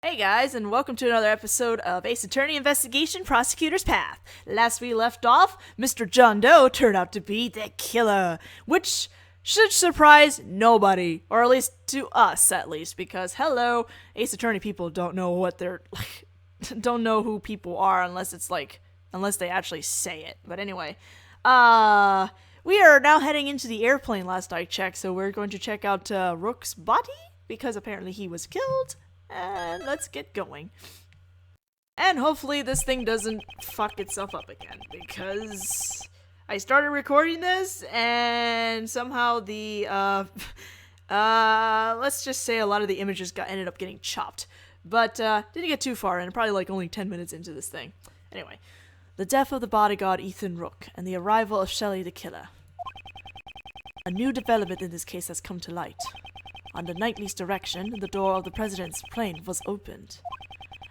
Hey guys, and welcome to another episode of Ace Attorney Investigation Prosecutor's Path. Last we left off, Mr. John Doe turned out to be the killer, which should surprise nobody, or at least to us at least, because hello, Ace Attorney people don't know what they're don't know who people are unless they actually say it. But anyway, we are now heading into the airplane last I checked, so we're going to check out Rook's body because apparently he was killed. And let's get going. And hopefully this thing doesn't fuck itself up again, because I started recording this and somehow the let's just say a lot of the images ended up getting chopped. But didn't get too far in, probably like only 10 minutes into this thing. Anyway, the death of the bodyguard Ethan Rook and the arrival of Shelley the killer. A new development in this case has come to light. Under Knightley's direction, the door of the president's plane was opened.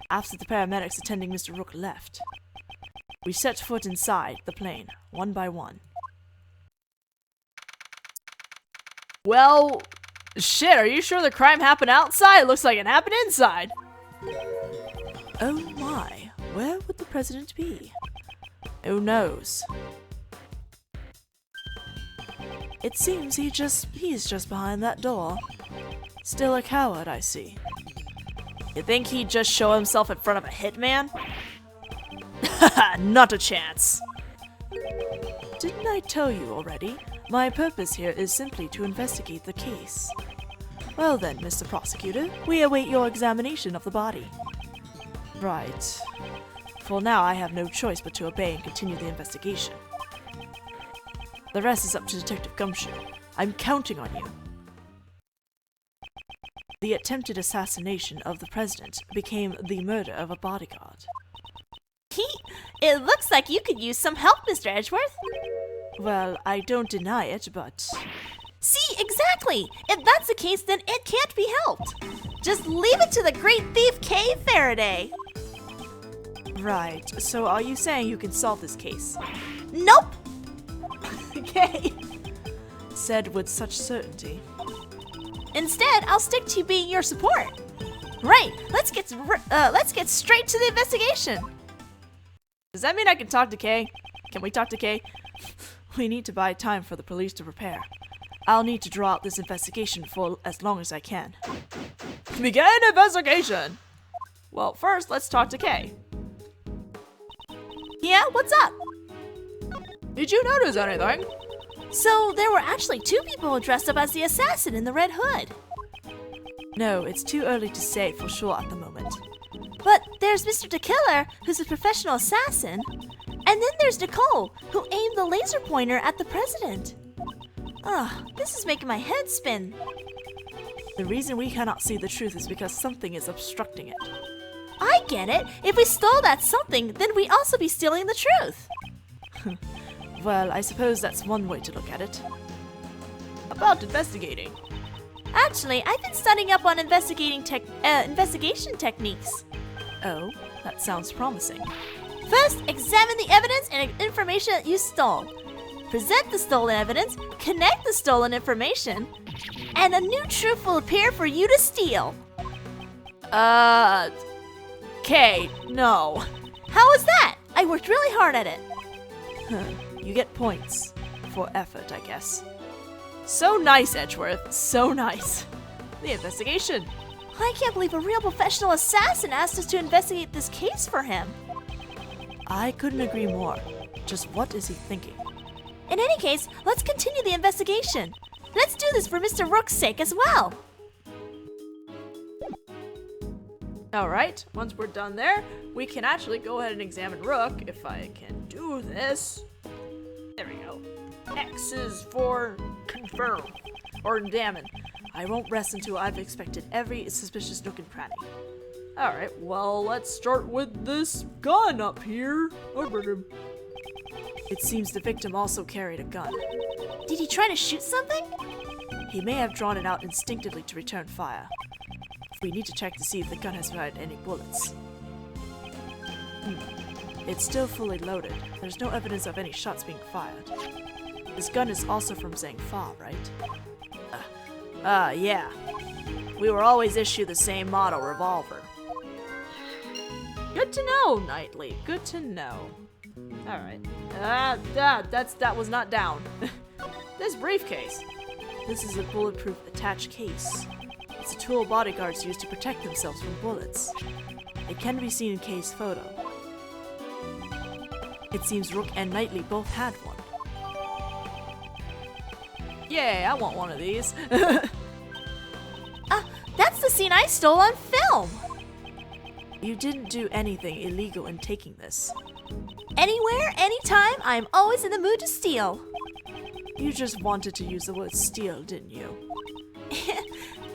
After the paramedics attending Mr. Rook left, we set foot inside the plane, one by one. Well, shit, are you sure the crime happened outside? It looks like it happened inside. Oh my, where would the president be? Who knows? It seems he's just behind that door. Still a coward, I see. You think he'd just show himself in front of a hitman? Not a chance. Didn't I tell you already? My purpose here is simply to investigate the case. Well then, Mr. Prosecutor, we await your examination of the body. Right. For now, I have no choice but to obey and continue the investigation. The rest is up to Detective Gumshoe. I'm counting on you. The attempted assassination of the president became the murder of a bodyguard. It looks like you could use some help, Mr. Edgeworth. Well, I don't deny it, but... See, exactly! If that's the case, then it can't be helped. Just leave it to the great thief Kay Faraday. Right, so are you saying you can solve this case? Nope! Okay. Said with such certainty. Instead, I'll stick to being your support. Right, let's get straight to the investigation. Does that mean I can talk to Kay? Can we talk to Kay? We need to buy time for the police to prepare. I'll need to draw out this investigation for as long as I can. Begin investigation! Well, first, let's talk to Kay. Yeah, what's up? Did you notice anything? So, there were actually two people dressed up as the assassin in the red hood. No, it's too early to say for sure at the moment. But there's Mr. the Killer, who's a professional assassin. And then there's Nicole, who aimed the laser pointer at the president. Ugh, this is making my head spin. The reason we cannot see the truth is because something is obstructing it. I get it. If we stole that something, then we'd also be stealing the truth. Well, I suppose that's one way to look at it. About investigating. Actually, I've been studying up on investigation techniques. Oh, that sounds promising. First, examine the evidence and information that you stole. Present the stolen evidence, connect the stolen information, and a new truth will appear for you to steal. Kay, no. How was that? I worked really hard at it. You get points for effort, I guess. So nice, Edgeworth. So nice. The investigation. I can't believe a real professional assassin asked us to investigate this case for him. I couldn't agree more. Just what is he thinking? In any case, let's continue the investigation. Let's do this for Mr. Rook's sake as well. Alright, once we're done there, we can actually go ahead and examine Rook, if I can do this. There we go. X is for confirm, or examine. I won't rest until I've inspected every suspicious nook and cranny. Alright, well, let's start with this gun up here. It seems the victim also carried a gun. Did he try to shoot something? He may have drawn it out instinctively to return fire. We need to check to see if the gun has fired any bullets. It's still fully loaded. There's no evidence of any shots being fired. This gun is also from Zhang Fa, right? Yeah. We were always issued the same model revolver. Good to know, Knightley. Good to know. Alright. That was not down. This briefcase. This is a bulletproof attached case. It's a tool bodyguards use to protect themselves from bullets. It can be seen in case photo. It seems Rook and Knightley both had one. Yay, I want one of these. That's the scene I stole on film! You didn't do anything illegal in taking this. Anywhere, anytime, I'm always in the mood to steal. You just wanted to use the word steal, didn't you?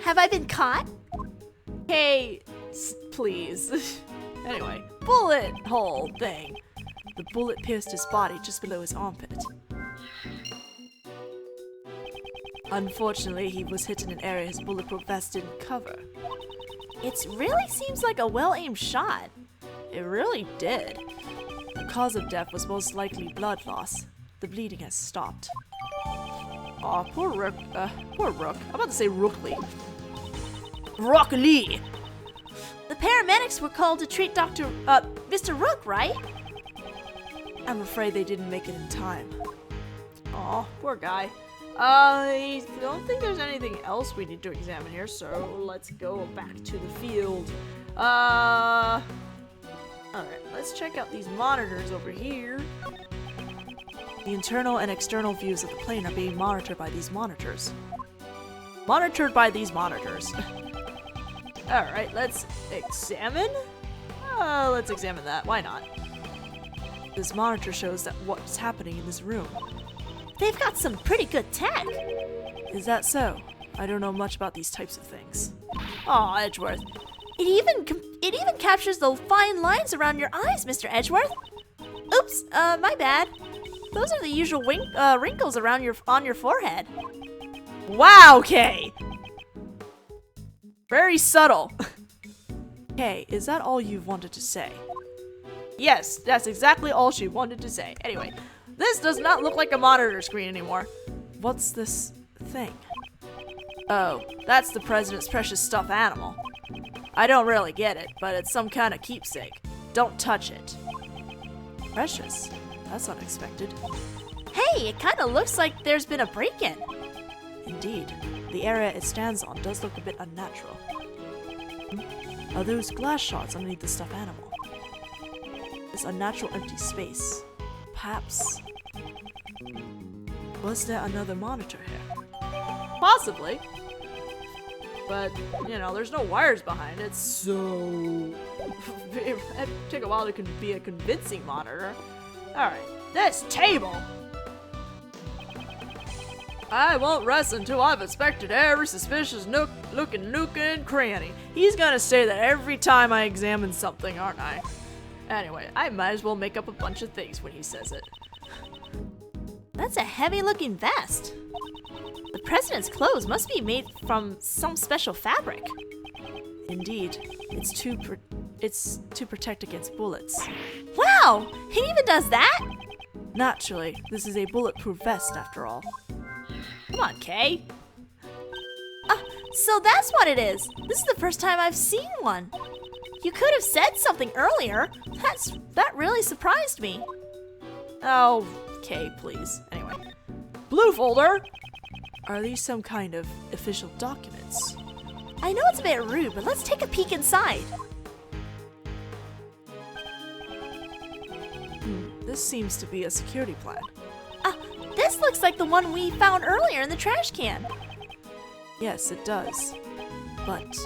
Have I been caught? Hey, please. Anyway, bullet hole thing. The bullet pierced his body just below his armpit. Unfortunately, he was hit in an area his bulletproof vest didn't cover. It really seems like a well-aimed shot. It really did. The cause of death was most likely blood loss. The bleeding has stopped. Aw, poor Rook. Poor Rook. I'm about to say Rookley. Rook Lee! The paramedics were called to treat Mr. Rook, right? I'm afraid they didn't make it in time. Aw, poor guy. I don't think there's anything else we need to examine here, so let's go back to the field. Alright, let's check out these monitors over here. The internal and external views of the plane are being monitored by these monitors. Monitored by these monitors. Alright, let's examine? Let's examine that. Why not? This monitor shows that what's happening in this room. They've got some pretty good tech. Is that so? I don't know much about these types of things. Aw, Edgeworth. It even captures the fine lines around your eyes, Mr. Edgeworth. Oops, my bad. Those are the usual wrinkles around on your forehead. Wow, Kay! Very subtle. Kay, is that all you've wanted to say? Yes, that's exactly all she wanted to say. Anyway, this does not look like a monitor screen anymore. What's this thing? Oh, that's the president's precious stuffed animal. I don't really get it, but it's some kind of keepsake. Don't touch it. Precious? That's unexpected. Hey, it kind of looks like there's been a break-in. Indeed, the area it stands on does look a bit unnatural. Are those glass shards underneath the stuffed animal? This unnatural empty space. Perhaps. Was there another monitor here? Possibly. But, you know, there's no wires behind it, so it'd take a while to be a convincing monitor. Alright, this table! I won't rest until I've inspected every suspicious nook and cranny. He's gonna say that every time I examine something, aren't I? Anyway, I might as well make up a bunch of things when he says it. That's a heavy-looking vest. The president's clothes must be made from some special fabric. Indeed, it's to protect against bullets. Wow! He even does that? Naturally, this is a bulletproof vest after all. Come on, Kay. So that's what it is. This is the first time I've seen one. You could have said something earlier. That really surprised me. Oh, Kay, please. Anyway. Blue folder! Are these some kind of official documents? I know it's a bit rude, but let's take a peek inside. This seems to be a security plan. This looks like the one we found earlier in the trash can. Yes, it does. But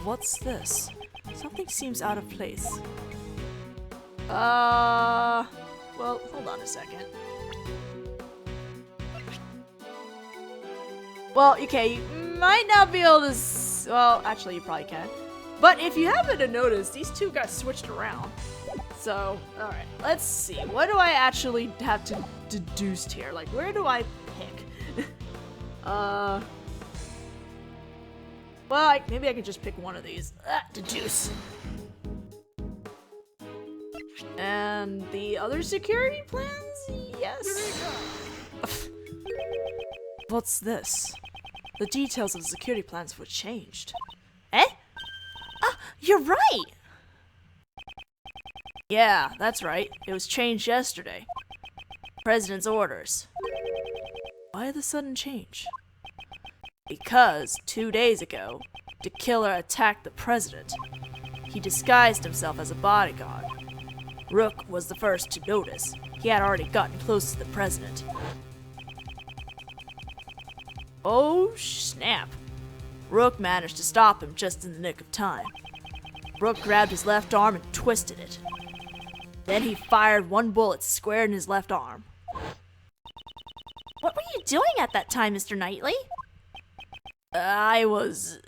what's this? Something seems out of place. Well, hold on a second. Well, okay, you might not be able to well, actually you probably can. But if you happen to notice, these two got switched around. So, alright, let's see. What do I actually have to deduce here? Like, where do I pick? Well, maybe I can just pick one of these. Deduce. And the other security plans? Yes. What's this? The details of the security plans were changed. Eh? You're right! Yeah, that's right. It was changed yesterday. President's orders. Why the sudden change? Because 2 days ago, the killer attacked the president. He disguised himself as a bodyguard. Rook was the first to notice. He had already gotten close to the president. Oh, snap. Rook managed to stop him just in the nick of time. Rook grabbed his left arm and twisted it. Then he fired one bullet square in his left arm. What were you doing at that time, Mr. Knightley? I was...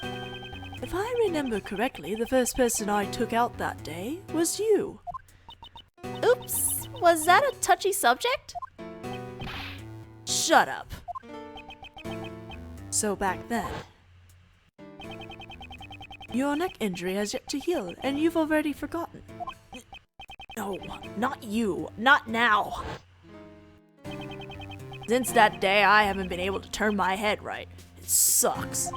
If I remember correctly, the first person I took out that day was you. Oops, was that a touchy subject? Shut up. So back then, your neck injury has yet to heal, and you've already forgotten. No, not you. Not now. Since that day, I haven't been able to turn my head right. It sucks.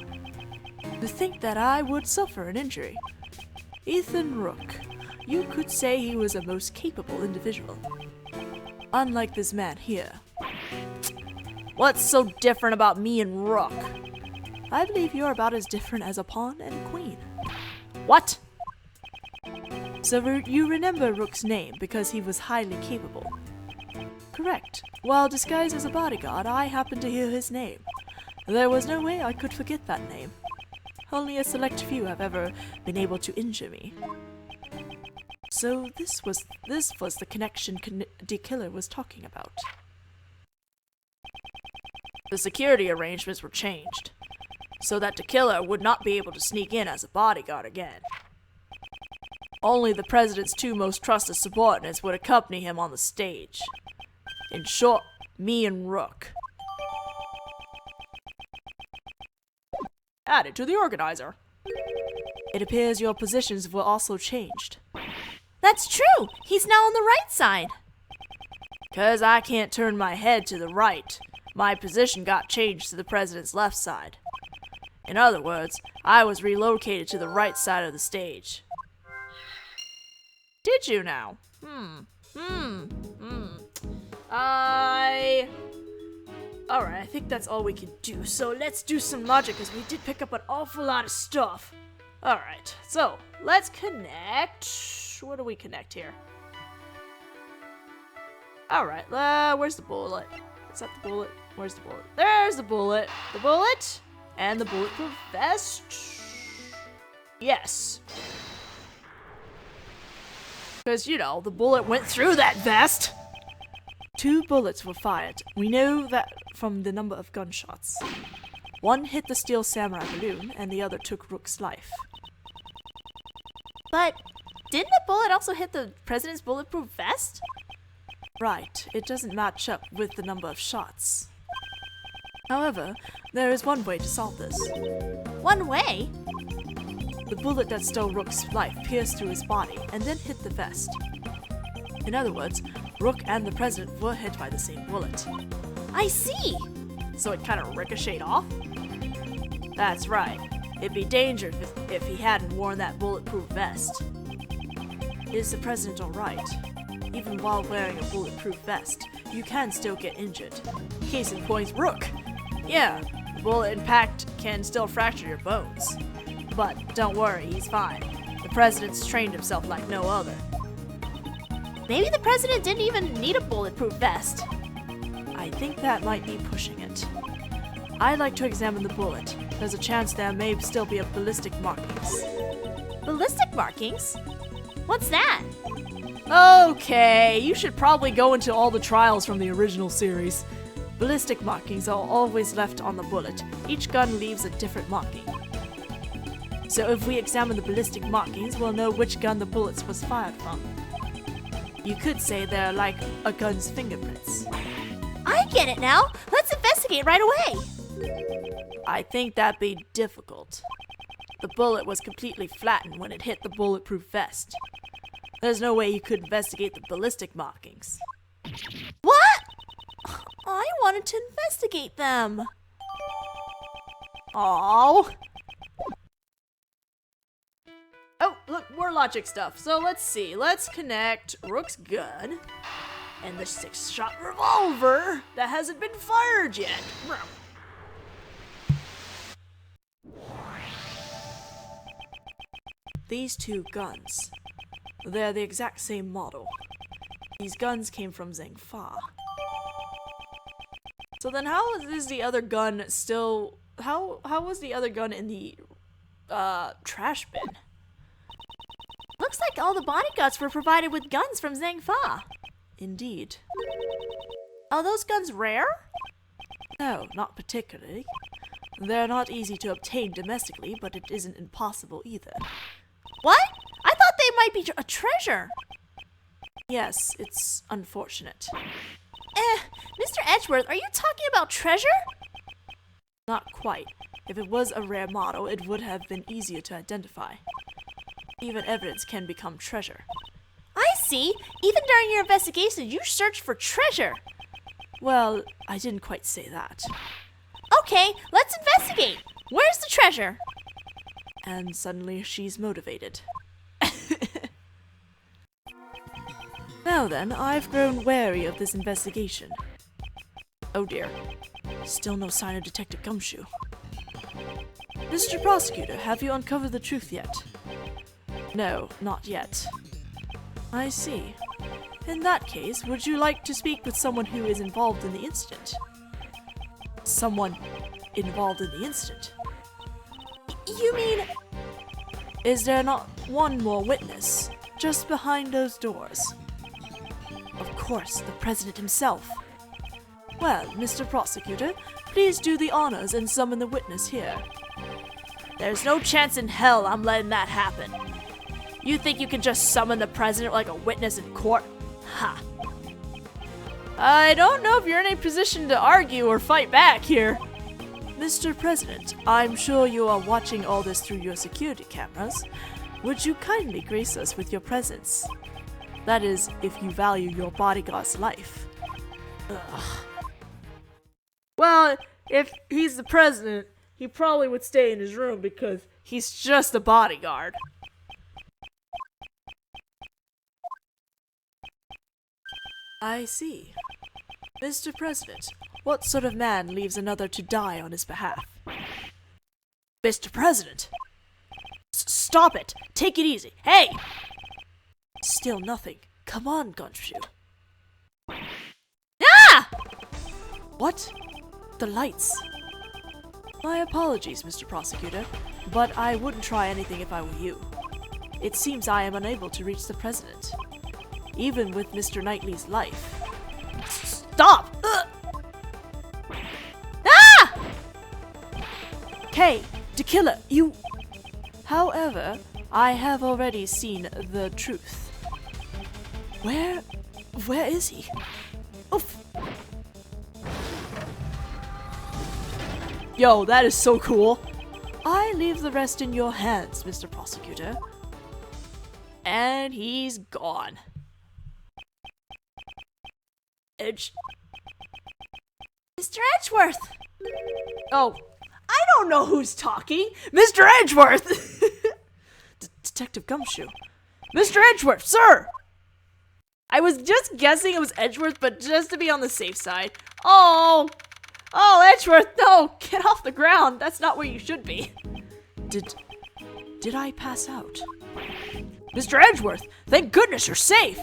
To think that I would suffer an injury. Ethan Rook. You could say he was a most capable individual. Unlike this man here. What's so different about me and Rook? I believe you're about as different as a pawn and a queen. What? So you remember Rook's name because he was highly capable. Correct. While disguised as a bodyguard, I happened to hear his name. There was no way I could forget that name. Only a select few have ever been able to injure me. So this was the connection the killer was talking about. The security arrangements were changed, so that the killer would not be able to sneak in as a bodyguard again. Only the president's two most trusted subordinates would accompany him on the stage. In short, me and Rook. Added to the organizer. It appears your positions were also changed. That's true! He's now on the right side! 'Cause I can't turn my head to the right, my position got changed to the president's left side. In other words, I was relocated to the right side of the stage. Did you now? Alright, I think that's all we can do. So let's do some logic, because we did pick up an awful lot of stuff. Alright, so let's connect. What do we connect here? Alright, where's the bullet? Is that the bullet? Where's the bullet? There's the bullet. The bullet and the bulletproof vest. Yes. Because, you know, the bullet went through that vest. 2 bullets were fired. We know that from the number of gunshots. One hit the steel samurai balloon, and the other took Rook's life. But didn't the bullet also hit the president's bulletproof vest? Right, it doesn't match up with the number of shots. However, there is one way to solve this. One way? The bullet that stole Rook's life pierced through his body and then hit the vest. In other words, Rook and the president were hit by the same bullet. I see! So it kind of ricocheted off? That's right. It'd be dangerous if he hadn't worn that bulletproof vest. Is the president alright? Even while wearing a bulletproof vest, you can still get injured. Case in point, Rook! Yeah, the bullet impact can still fracture your bones. But don't worry, he's fine. The president's trained himself like no other. Maybe the president didn't even need a bulletproof vest. I think that might be pushing it. I'd like to examine the bullet. There's a chance there may still be a ballistic markings. Ballistic markings? What's that? Okay, you should probably go into all the trials from the original series. Ballistic markings are always left on the bullet. Each gun leaves a different marking. So if we examine the ballistic markings, we'll know which gun the bullets was fired from. You could say they're like a gun's fingerprints. I get it now! Let's investigate right away! I think that'd be difficult. The bullet was completely flattened when it hit the bulletproof vest. There's no way you could investigate the ballistic markings. What? I wanted to investigate them. Aww. Oh, look, more logic stuff. So let's see. Let's connect Rook's gun and the 6-shot revolver that hasn't been fired yet. These two guns, they're the exact same model. These guns came from Zhang Fa. So then how is the other gun still... How was the other gun in the trash bin? Looks like all the bodyguards were provided with guns from Zhang Fa. Indeed. Are those guns rare? No, not particularly. They're not easy to obtain domestically, but it isn't impossible either. What? I thought they might be a treasure. Yes, it's unfortunate. Mr. Edgeworth, are you talking about treasure? Not quite. If it was a rare model, it would have been easier to identify. Even evidence can become treasure. I see. Even during your investigation, you searched for treasure. Well, I didn't quite say that. Okay, let's investigate. Where's the treasure? And suddenly she's motivated. Now then, I've grown wary of this investigation. Oh dear. Still no sign of Detective Gumshoe. Mr. Prosecutor, have you uncovered the truth yet? No, not yet. I see. In that case, would you like to speak with someone who is involved in the incident? Someone involved in the incident? You mean... Is there not one more witness, just behind those doors? Of course, the President himself. Well, Mr. Prosecutor, please do the honors and summon the witness here. There's no chance in hell I'm letting that happen. You think you can just summon the President like a witness in court? Ha! I don't know if you're in a position to argue or fight back here. Mr. President, I'm sure you are watching all this through your security cameras. Would you kindly grace us with your presence? That is, if you value your bodyguard's life. Ugh. Well, if he's the president, he probably would stay in his room because he's just a bodyguard. I see. Mr. President, what sort of man leaves another to die on his behalf? Mr. President! Stop it! Take it easy! Hey! Still nothing. Come on, Gumshoe. Ah! What? The lights. My apologies, Mr. Prosecutor, but I wouldn't try anything if I were you. It seems I am unable to reach the President, even with Mr. Knightley's life. Stop! Ah! Hey, the killer, you... However, I have already seen the truth. Where is he? Oof. Yo, that is so cool. I leave the rest in your hands, Mr. Prosecutor. And he's gone. Mr. Edgeworth! Oh, I don't know who's talking. Mr. Edgeworth! Detective Gumshoe. Mr. Edgeworth, sir! I was just guessing it was Edgeworth, but just to be on the safe side. Oh, Edgeworth, no! Get off the ground. That's not where you should be. Did I pass out? Mr. Edgeworth, thank goodness you're safe.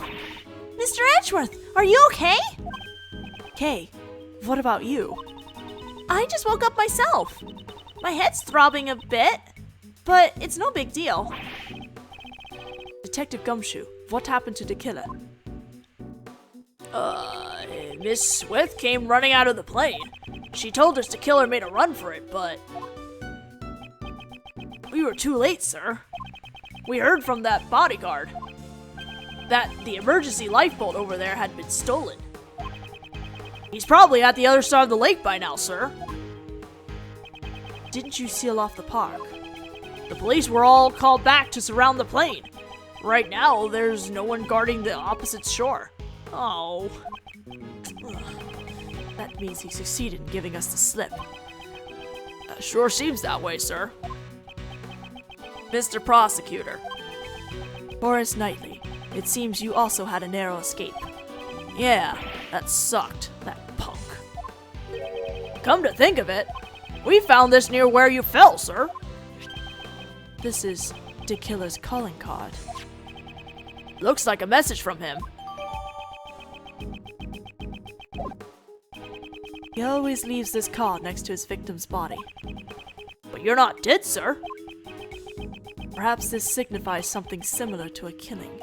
Mr. Edgeworth, are you okay? Kay, what about you? I just woke up myself. My head's throbbing a bit, but it's no big deal. Detective Gumshoe, what happened to the killer? Miss Swift came running out of the plane. She told us the killer made a run for it, but... We were too late, sir. We heard from that bodyguard that the emergency lifeboat over there had been stolen. He's probably at the other side of the lake by now, sir. Didn't you seal off the park? The police were all called back to surround the plane. Right now, there's no one guarding the opposite shore. Oh. That means he succeeded in giving us the slip. Sure seems that way, sir. Mr. Prosecutor, Horace Knightley, it seems you also had a narrow escape. Yeah, that sucked, that punk. Come to think of it, we found this near where you fell, sir. This is the killer's calling card. Looks like a message from him. He always leaves this card next to his victim's body. But you're not dead, sir. Perhaps this signifies something similar to a killing.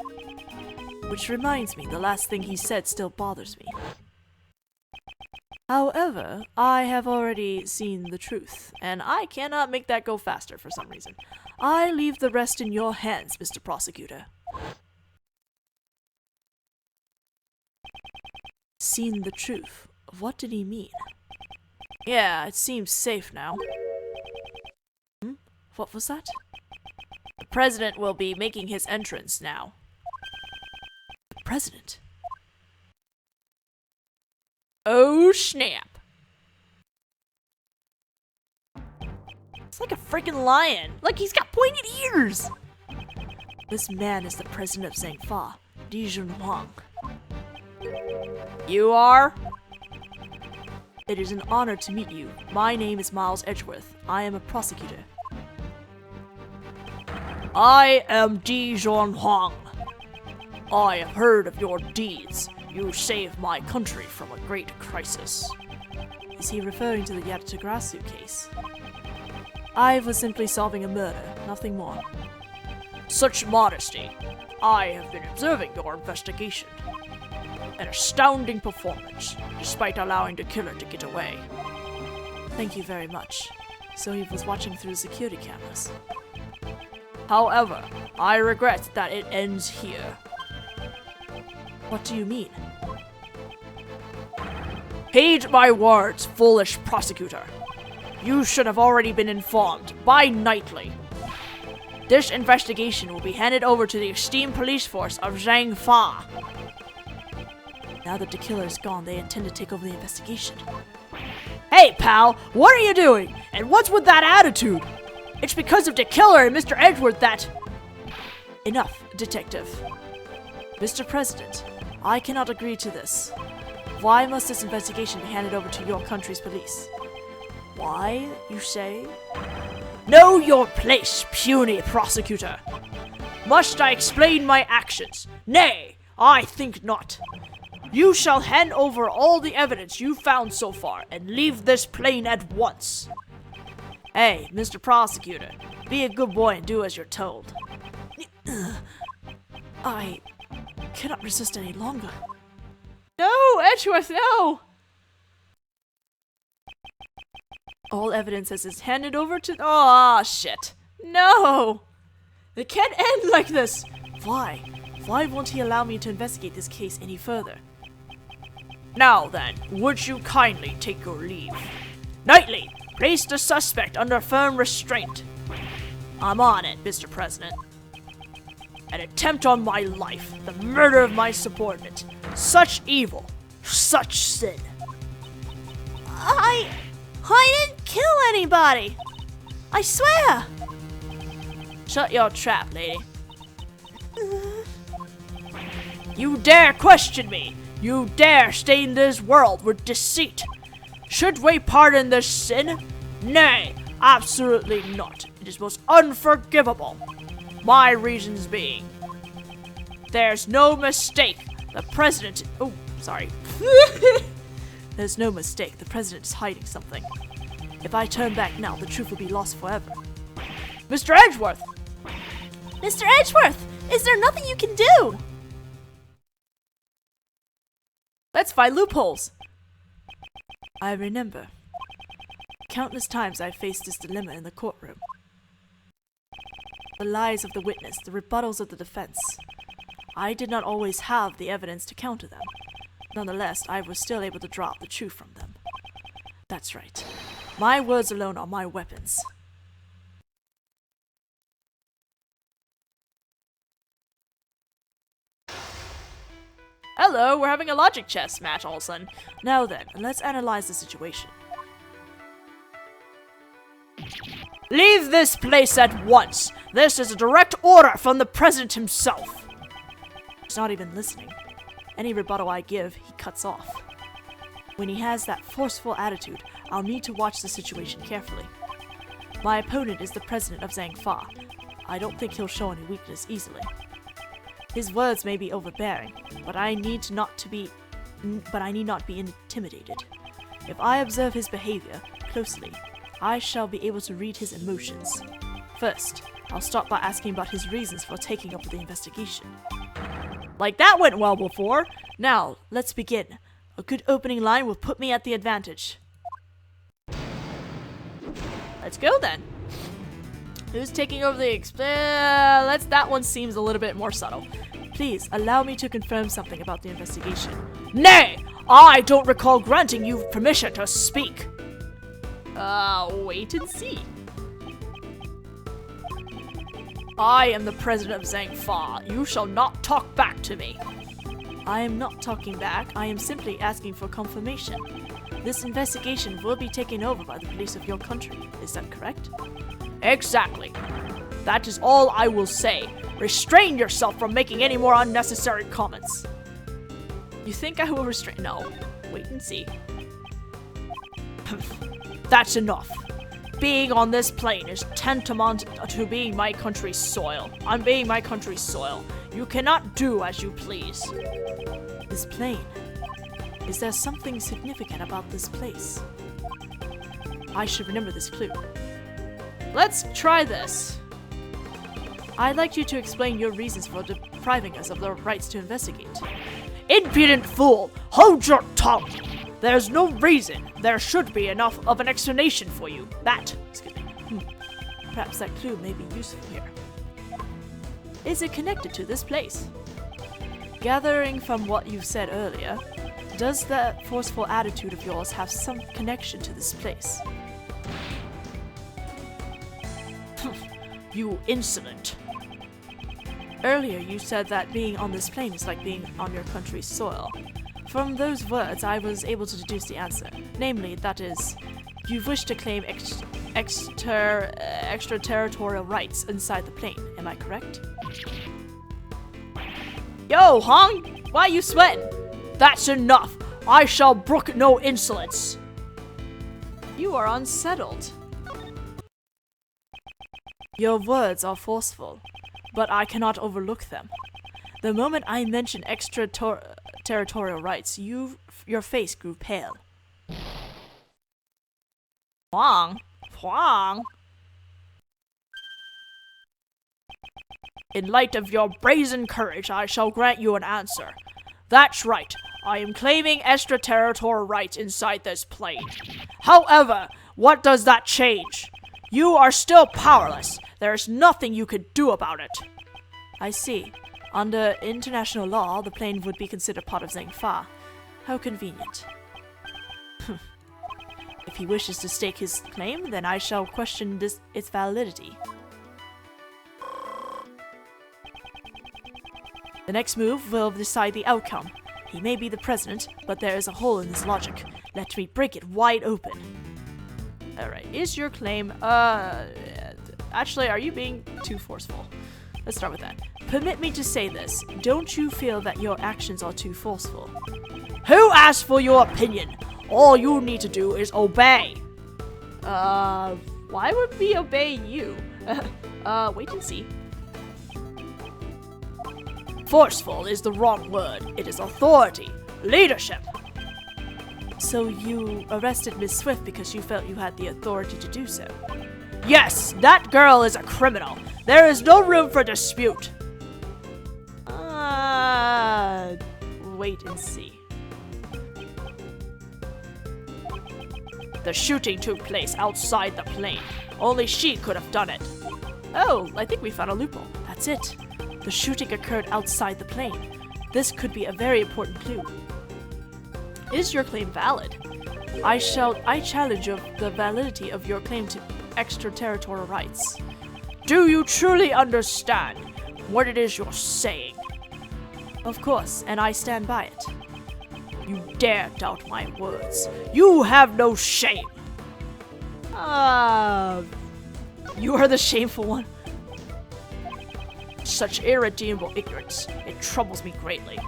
Which reminds me, the last thing he said still bothers me. However, I have already seen the truth, and I cannot make that go faster for some reason. I leave the rest in your hands, Mr. Prosecutor. Seen the truth? What did he mean? Yeah, it seems safe now. What was that? The president will be making his entrance now. The president? Oh, snap. It's like a freaking lion. Like he's got pointed ears. This man is the president of Zhangfa, Dijun Huang. You are? It is an honor to meet you. My name is Miles Edgeworth. I am a prosecutor. I am Dijun Huang. I have heard of your deeds. You saved my country from a great crisis. Is he referring to the Yatagarasu case? I was simply solving a murder, nothing more. Such modesty. I have been observing your investigation. An astounding performance, despite allowing the killer to get away. Thank you very much. So he was watching through security cameras. However, I regret that it ends here. What do you mean? Heed my words, foolish prosecutor. You should have already been informed by Knightley. This investigation will be handed over to the esteemed police force of Zhangfa. Now that the killer is gone, they intend to take over the investigation. Hey, pal, what are you doing? And what's with that attitude? It's because of the killer and Mr. Edgeworth that... Enough, detective. Mr. President, I cannot agree to this. Why must this investigation be handed over to your country's police? Why, you say? Know your place, puny prosecutor. Must I explain my actions? Nay, I think not. You shall hand over all the evidence you found so far and leave this plane at once. Hey, Mr. Prosecutor, be a good boy and do as you're told. I cannot resist any longer. No, Edgeworth, no! All evidence is handed over to... Oh, shit. No! It can't end like this! Why? Why won't he allow me to investigate this case any further? Now then, would you kindly take your leave? Knightley, place the suspect under firm restraint. I'm on it, Mr. President. An attempt on my life, the murder of my subordinate. Such evil, such sin. I didn't kill anybody. I swear. Shut your trap, lady. You dare question me? You dare stain this world with deceit? Should we pardon this sin? Nay, absolutely not. It is most unforgivable. My reasons being, there's no mistake. The president... Oh, sorry. There's no mistake. The president is hiding something. If I turn back now, the truth will be lost forever. Mr. Edgeworth! Mr. Edgeworth, is there nothing you can do? Let's find loopholes. I remember. Countless times I've faced this dilemma in the courtroom. The lies of the witness, the rebuttals of the defense. I did not always have the evidence to counter them. Nonetheless, I was still able to draw out the truth from them. That's right. My words alone are my weapons. Hello, we're having a logic chess match all of a sudden. Now then, let's analyze the situation. Leave this place at once. This is a direct order from the president himself. He's not even listening. Any rebuttal I give, he cuts off. When he has that forceful attitude, I'll need to watch the situation carefully. My opponent is the president of Zhangfa. I don't think he'll show any weakness easily. His words may be overbearing, but I need not be intimidated. If I observe his behavior closely, I shall be able to read his emotions. First, I'll start by asking about his reasons for taking up the investigation. Like that went well before. Now, let's begin. A good opening line will put me at the advantage. Let's go then. Who's taking over the that one seems a little bit more subtle. Please, allow me to confirm something about the investigation. Nay! I don't recall granting you permission to speak. Wait and see. I am the president of Zhangfa. You shall not talk back to me. I am not talking back. I am simply asking for confirmation. This investigation will be taken over by the police of your country. Is that correct? Exactly. That is all I will say. Restrain yourself from making any more unnecessary comments. You think I will restrain? No. Wait and see. That's enough. Being on this plane is tantamount to being my country's soil. I'm being my country's soil. You cannot do as you please. This plane. Is there something significant about this place? I should remember this clue. Let's try this. I'd like you to explain your reasons for depriving us of the rights to investigate. Impudent fool! Hold your tongue! There's no reason. There should be enough of an explanation for you. Excuse me. Perhaps that clue may be useful here. Is it connected to this place? Gathering from what you said earlier, does that forceful attitude of yours have some connection to this place? You insolent. Earlier you said that being on this plane is like being on your country's soil. From those words, I was able to deduce the answer. Namely, that is, you wish to claim extraterritorial rights inside the plane. Am I correct? Yo, Hong! Why you sweating? That's enough! I shall brook no insolence! You are unsettled. Your words are forceful, but I cannot overlook them. The moment I mention extraterritorial rights, your face grew pale. Huang? In light of your brazen courage, I shall grant you an answer. That's right. I am claiming extraterritorial rights inside this plane. However, what does that change? You are still powerless. There's nothing you could do about it. I see. Under international law, the plane would be considered part of Zhangfa. How convenient. If he wishes to stake his claim, then I shall question its validity. The next move will decide the outcome. He may be the president, but there is a hole in his logic. Let me break it wide open. Alright, is your claim, actually, are you being too forceful? Let's start with that. Permit me to say this. Don't you feel that your actions are too forceful? Who asked for your opinion? All you need to do is obey. Why would we obey you? Wait and see. Forceful is the wrong word. It is authority. Leadership. So you arrested Miss Swift because you felt you had the authority to do so? Yes, that girl is a criminal. There is no room for dispute. Wait and see. The shooting took place outside the plane. Only she could have done it. Oh, I think we found a loophole. That's it. The shooting occurred outside the plane. This could be a very important clue. Is your claim valid? I challenge the validity of your claim to extraterritorial rights. Do you truly understand what it is you're saying? Of course, and I stand by it. You dare doubt my words. You have no shame. You are the shameful one. Such irredeemable ignorance. It troubles me greatly.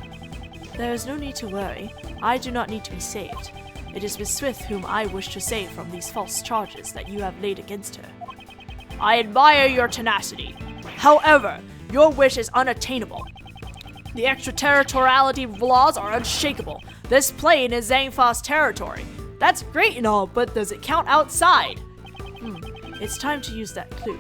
There is no need to worry. I do not need to be saved. It is Miss Swift whom I wish to save from these false charges that you have laid against her. I admire your tenacity. However, your wish is unattainable. The extraterritoriality laws are unshakable. This plane is Zangfa's territory. That's great and all, but does it count outside? It's time to use that clue.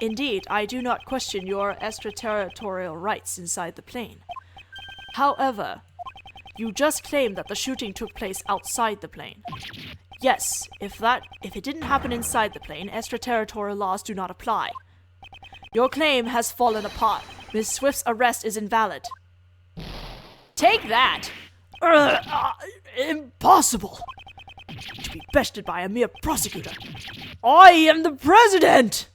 Indeed, I do not question your extraterritorial rights inside the plane. However, you just claimed that the shooting took place outside the plane. Yes, if it didn't happen inside the plane, extraterritorial laws do not apply. Your claim has fallen apart. Miss Swift's arrest is invalid. Take that! Impossible! To be bested by a mere prosecutor. I am the president!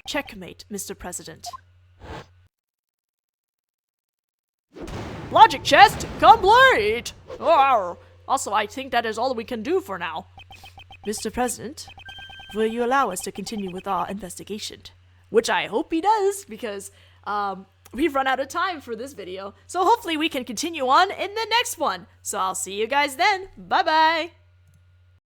Checkmate, Mr. President. Logic chest complete! Also, I think that is all we can do for now. Mr. President, will you allow us to continue with our investigation? Which I hope he does, because we've run out of time for this video. So hopefully we can continue on in the next one. So I'll see you guys then. Bye-bye!